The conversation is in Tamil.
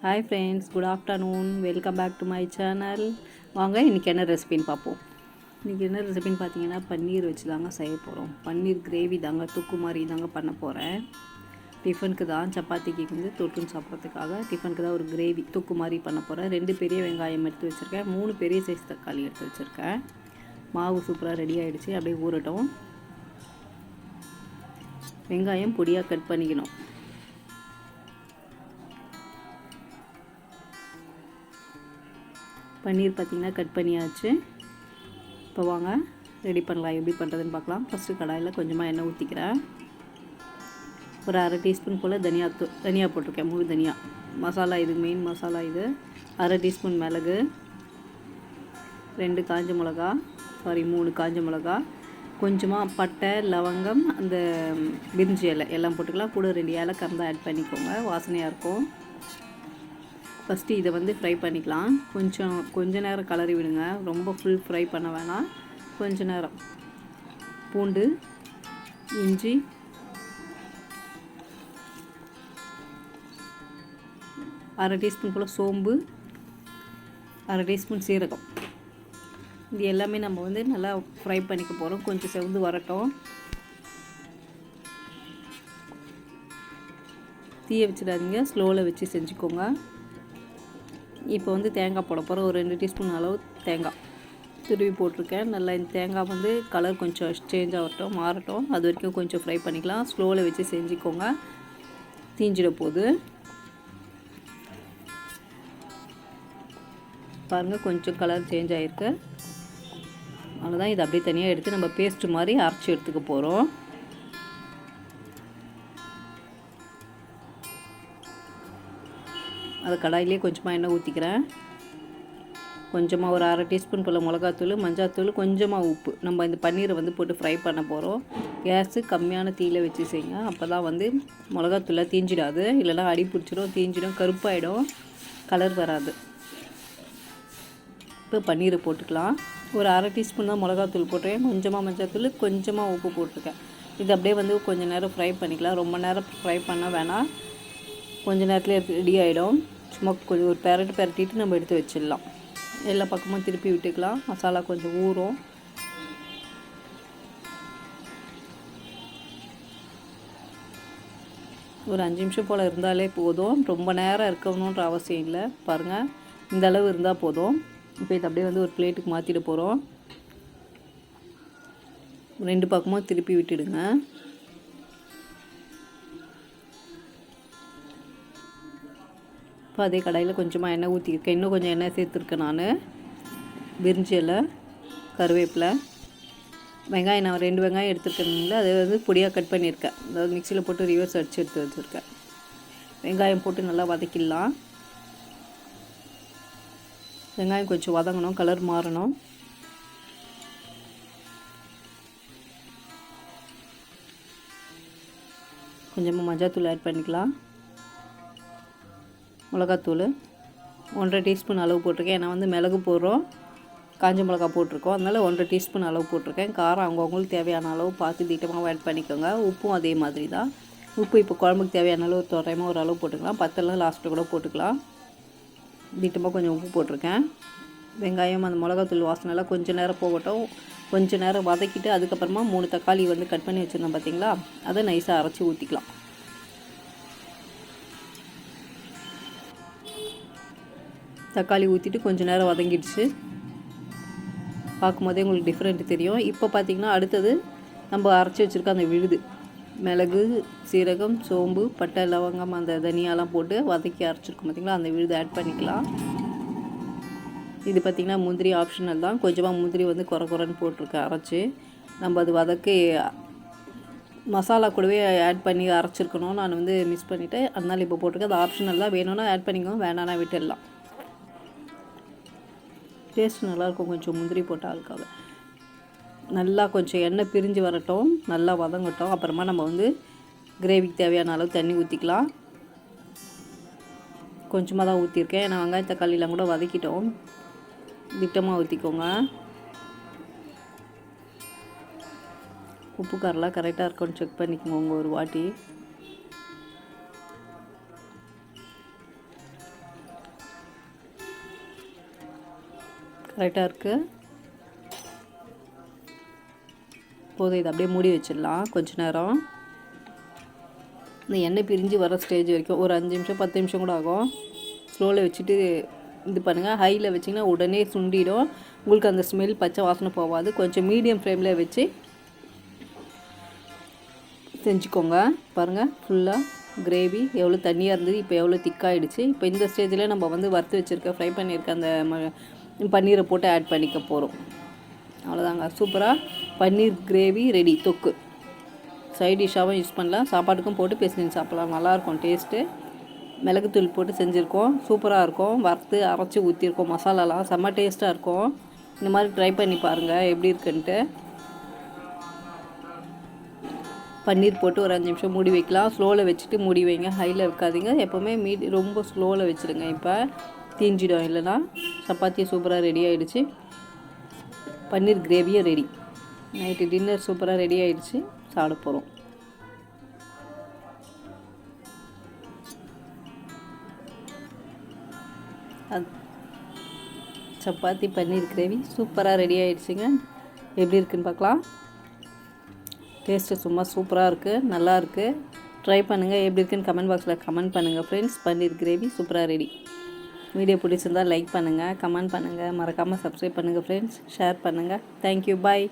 Hi friends, good afternoon. Welcome back to my channel. வாங்க இன்றைக்கி என்ன ரெசிபின்னு பார்ப்போம். இன்றைக்கி என்ன ரெசிபின்னு பார்த்தீங்கன்னா, பன்னீர் வச்சு தாங்க செய்ய போகிறோம். பன்னீர் கிரேவி தாங்க, தொக்கு மாதிரி தாங்க பண்ண போகிறேன். டிஃபனுக்கு தான், சப்பாத்திக்கு வந்து தொட்டுன்னு சாப்பிட்றதுக்காக டிஃபனுக்கு தான் ஒரு கிரேவி தொக்கு மாதிரி பண்ண போகிறேன். 2 பெரிய வெங்காயம் எடுத்து வச்சுருக்கேன், 3 பெரிய சைஸ் தக்காளி எடுத்து வச்சுருக்கேன். மாவு சூப்பராக ரெடி ஆகிடுச்சு, அப்படியே ஊறட்டும். வெங்காயம் பொடியாக கட் பண்ணிக்கணும். பன்னீர் பார்த்திங்கன்னா கட் பண்ணியாச்சு. இப்போ வாங்க ரெடி பண்ணலாம். எப்படி பண்ணுறதுன்னு பார்க்கலாம். ஃபஸ்ட்டு கடாயில் கொஞ்சமாக எண்ணெய் ஊற்றிக்கிறேன். ஒரு அரை டீஸ்பூன் போல் தனியா போட்டிருக்கேன், முழு தனியா. மசாலா இது மெயின் மசாலா இது. அரை டீஸ்பூன் மிளகு, 2 காஞ்ச மிளகா, 3 காஞ்ச மிளகா, கொஞ்சமாக பட்டை, லவங்கம், அந்த பிரிஞ்சி இலை எல்லாம் போட்டுக்கலாம். கூட 2 ஏலக்காய் தான் ஆட் பண்ணிக்கோங்க, வாசனையாக இருக்கும். ஃபஸ்ட்டு இதை வந்து ஃப்ரை பண்ணிக்கலாம். கொஞ்ச நேரம் கலரி விடுங்க, ரொம்ப ஃபுல் ஃப்ரை பண்ண வேணாம். கொஞ்ச நேரம். பூண்டு, இஞ்சி, அரை டீஸ்பூன் போல் சோம்பு, அரை டீஸ்பூன் சீரகம், இது எல்லாமே நம்ம வந்து நல்லா ஃப்ரை பண்ணிக்க போகிறோம். கொஞ்சம் செவந்து வரட்டும். தீயை வச்சிடாதீங்க, ஸ்லோவில் வச்சு செஞ்சுக்கோங்க. இப்போ வந்து தேங்காய் போட போகிறோம். ஒரு 2 டீஸ்பூன் அளவு தேங்காய் துருவி போட்டிருக்கேன். நல்லா இந்த தேங்காய் வந்து கலர் கொஞ்சம் சேஞ்ச் ஆகட்டும், மாறட்டும். அது வரைக்கும் கொஞ்சம் ஃப்ரை பண்ணிக்கலாம். ஸ்லோவில் வச்சு செஞ்சுக்கோங்க, தீஞ்சிட போகுது. பாருங்கள், கொஞ்சம் கலர் சேஞ்ச் ஆகிருக்கு. அவ்வளோதான். இது அப்படியே தனியாக எடுத்து நம்ம பேஸ்ட்டு மாதிரி அரைச்சி எடுத்துக்க போகிறோம். அது கடாயிலே கொஞ்சமாக எண்ணெய் ஊற்றிக்கிறேன். கொஞ்சமாக ஒரு அரை டீஸ்பூன் போல் மிளகாத்தூள், மஞ்சாத்தூள், கொஞ்சமாக உப்பு. நம்ம இந்த பன்னீரை வந்து போட்டு ஃப்ரை பண்ண போகிறோம். கேஸு கம்மியான தீயில் வச்சு செய்யுங்க. அப்போ தான் வந்து மிளகாத்தூளை தீஞ்சிடாது, இல்லைனா அடி பிடிச்சிடும், தீஞ்சிடும், கருப்பாயிடும், கலர் வராது. இப்போ பன்னீரை போட்டுக்கலாம். ஒரு அரை டீஸ்பூன் தான் மிளகாத்தூள் போட்டிருக்கேன், கொஞ்சமாக மஞ்சாத்தூள், கொஞ்சமாக உப்பு போட்டிருக்கேன். இது அப்படியே வந்து கொஞ்சம் நேரம் ஃப்ரை பண்ணிக்கலாம். ரொம்ப நேரம் ஃப்ரை பண்ண வேணாம், கொஞ்சம் நேரத்தில் ரெடி ஆகிடும். சும்மா கொஞ்சம் ஒரு பெரட்டிட்டு நம்ம எடுத்து வச்சிடலாம். எல்லா பக்கமும் திருப்பி விட்டுக்கலாம். மசாலா கொஞ்சம் ஊறும். ஒரு 5 நிமிஷம் போல் இருந்தாலே போதும். ரொம்ப நேரம் இருக்கணுன்ற அவசியம் இல்லை. பாருங்கள், இந்த அளவு இருந்தால் போதும். இப்போ இது அப்படியே வந்து ஒரு பிளேட்டுக்கு மாற்றிட போகிறோம். 2 பக்கமும் திருப்பி விட்டுடுங்க. இப்போ அதே கடாயில் கொஞ்சமாக எண்ணெய் ஊற்றிருக்கேன். இன்னும் கொஞ்சம் எண்ணெய் சேர்த்துருக்கேன் நான். பிரிஞ்சி இலை, கருவேப்பிலை, வெங்காயம் நான் 2 வெங்காயம் எடுத்துருக்கேங்களா, அதை வந்து பொடியாக கட் பண்ணியிருக்கேன். அதாவது மிக்சியில் போட்டு ரிவர்ஸ் அடித்து எடுத்து வச்சுருக்கேன். வெங்காயம் போட்டு நல்லா வதக்கிடலாம். வெங்காயம் கொஞ்சம் வதங்கணும், கலர் மாறணும். கொஞ்சமாக மஞ்சாத்தூள் ஆட் பண்ணிக்கலாம். மிளகாத்தூள் 1.5 டீஸ்பூன் அளவு போட்டிருக்கேன். ஏன்னா வந்து மிளகு போடுறோம், காஞ்ச மிளகா போட்டிருக்கோம், அதனால் 1.5 டீஸ்பூன் அளவு போட்டிருக்கேன். காரம் அவங்கவுங்களுக்கு தேவையான அளவு பார்த்து திட்டமாக ஆட் பண்ணிக்கோங்க. உப்பும் அதே மாதிரி தான். உப்பு இப்போ குழம்புக்கு தேவையான அளவு தோராயமாக ஒரு அளவு போட்டுக்கலாம். 10 லாஸ்ட்டில் கூட போட்டுக்கலாம். திட்டமாக கொஞ்சம் உப்பு போட்டிருக்கேன். வெங்காயம் அந்த மிளகாத்தூள் வாசனைலாம் கொஞ்சம் நேரம் போகட்டும். கொஞ்சம் நேரம் வதக்கிட்டு அதுக்கப்புறமா 3 தக்காளி வந்து கட் பண்ணி வச்சுருந்தோம் பார்த்தீங்களா, அதை நைஸாக அரைச்சி ஊற்றிக்கலாம். தக்காளி ஊற்றிட்டு கொஞ்சம் நேரம் வதங்கிடுச்சு. பார்க்கும்போதே உங்களுக்கு டிஃப்ரெண்ட் தெரியும். இப்போ பார்த்திங்கன்னா அடுத்தது நம்ம அரைச்சி வச்சுருக்க அந்த விழுது, மிளகு, சீரகம், சோம்பு, பட்டை, லவங்கம், அந்த தனியாலாம் போட்டு வதக்கி அரைச்சிருக்கோம் பார்த்திங்களா, அந்த விழுது ஆட் பண்ணிக்கலாம். இது பார்த்திங்கன்னா முந்திரி ஆப்ஷனல் தான். கொஞ்சமாக முந்திரி வந்து குறைன்னு போட்டிருக்கேன் அரைச்சி. நம்ம அது வதக்கி மசாலா கூடவே ஆட் பண்ணி அரைச்சிருக்கணும். நான் வந்து மிஸ் பண்ணிவிட்டேன், அதனால் இப்போ போட்டிருக்கேன். அது ஆப்ஷனல் தான். வேணும்னா ஆட் பண்ணிக்கோங்க, வேணான்னா விட்டுடலாம். டேஸ்ட் நல்லாயிருக்கும் கொஞ்சம் முந்திரி போட்டாலுக்காக. நல்லா கொஞ்சம் எண்ணெய் பிரிஞ்சு வரட்டும், நல்லா வதங்கட்டும். அப்புறமா நம்ம வந்து கிரேவிக்கு தேவையான அளவு தண்ணி ஊற்றிக்கலாம். கொஞ்சமாக தான் ஊற்றிருக்கேன், ஏன்னா வெங்காயம் தக்காளிலாம் கூட வதக்கிட்டோம். திட்டமாக ஊற்றிக்கோங்க. உப்பு காரெலாம் கரெக்டாக இருக்குன்னு செக் பண்ணிக்கோங்க ஒரு வாட்டி. கரெக்டாக இருக்குது. போதும், இதை அப்படியே மூடி வச்சிடலாம் கொஞ்ச நேரம். இந்த எண்ணெய் பிரிஞ்சு வர ஸ்டேஜ் வரைக்கும் ஒரு 5 நிமிஷம் 10 நிமிஷம் கூட ஆகும். ஸ்லோவில் வச்சுட்டு இது பண்ணுங்கள். ஹையில் வச்சிங்கன்னா உடனே சுண்டிடும். உங்களுக்கு அந்த ஸ்மெல் பச்சை வாசனை போகாது. கொஞ்சம் மீடியம் ஃப்ளேமில் வச்சு செஞ்சுக்கோங்க. பாருங்கள், ஃபுல்லாக கிரேவி எவ்வளோ தண்ணியாக இருந்தது, இப்போ எவ்வளோ திக்காகிடுச்சு. இப்போ இந்த ஸ்டேஜில் நம்ம வந்து வறுத்து வச்சுருக்க ஃப்ரை பண்ணியிருக்க அந்த பன்னீரை போட்டு ஆட் பண்ணிக்க போகிறோம். அவ்வளோதாங்க, சூப்பராக பன்னீர் கிரேவி ரெடி. தொக்கு சைட் டிஷ்ஷாகவும் யூஸ் பண்ணலாம், சாப்பாட்டுக்கும் போட்டு பேசினு சாப்பிட்லாம். நல்லாயிருக்கும் டேஸ்ட்டு. மிளகுத்தூள் போட்டு செஞ்சுருக்கோம், சூப்பராக இருக்கும். வறுத்து அரைச்சி ஊற்றிருக்கோம், மசாலாலாம் செம்ம டேஸ்ட்டாக இருக்கும். இந்த மாதிரி ட்ரை பண்ணி பாருங்கள் எப்படி இருக்குன்ட்டு. பன்னீர் போட்டு ஒரு 5 நிமிஷம் மூடி வைக்கலாம். ஸ்லோவில் வச்சுட்டு மூடி வைங்க, ஹையில் வைக்காதீங்க. எப்போவுமே ரொம்ப ஸ்லோவில் வச்சுருங்க. இப்போ தீஞ்சிடும், இல்லைனா. சப்பாத்தி சூப்பராக ரெடி ஆகிடுச்சு. பன்னீர் கிரேவியும் ரெடி. நைட்டு டின்னர் சூப்பராக ரெடி ஆகிடுச்சு. சாப்பிட போகிறோம். சப்பாத்தி பன்னீர் கிரேவி சூப்பராக ரெடி ஆகிடுச்சிங்க. எப்படி இருக்குன்னு பார்க்கலாம். டேஸ்ட்டு சும்மா சூப்பராக இருக்குது, நல்லாயிருக்கு. ட்ரை பண்ணுங்கள். எப்படி இருக்குன்னு கமெண்ட் பாக்ஸில் கமெண்ட் பண்ணுங்கள் ஃப்ரெண்ட்ஸ். பன்னீர் கிரேவி சூப்பராக ரெடி. வீடியோ பிடிச்சிருந்தால் லைக் பண்ணுங்கள், கமெண்ட் பண்ணுங்கள், மறக்காமல் சப்ஸ்கிரைப் பண்ணுங்கள் ஃப்ரெண்ட்ஸ். ஷேர் பண்ணுங்கள். தேங்க்யூ, பாய்.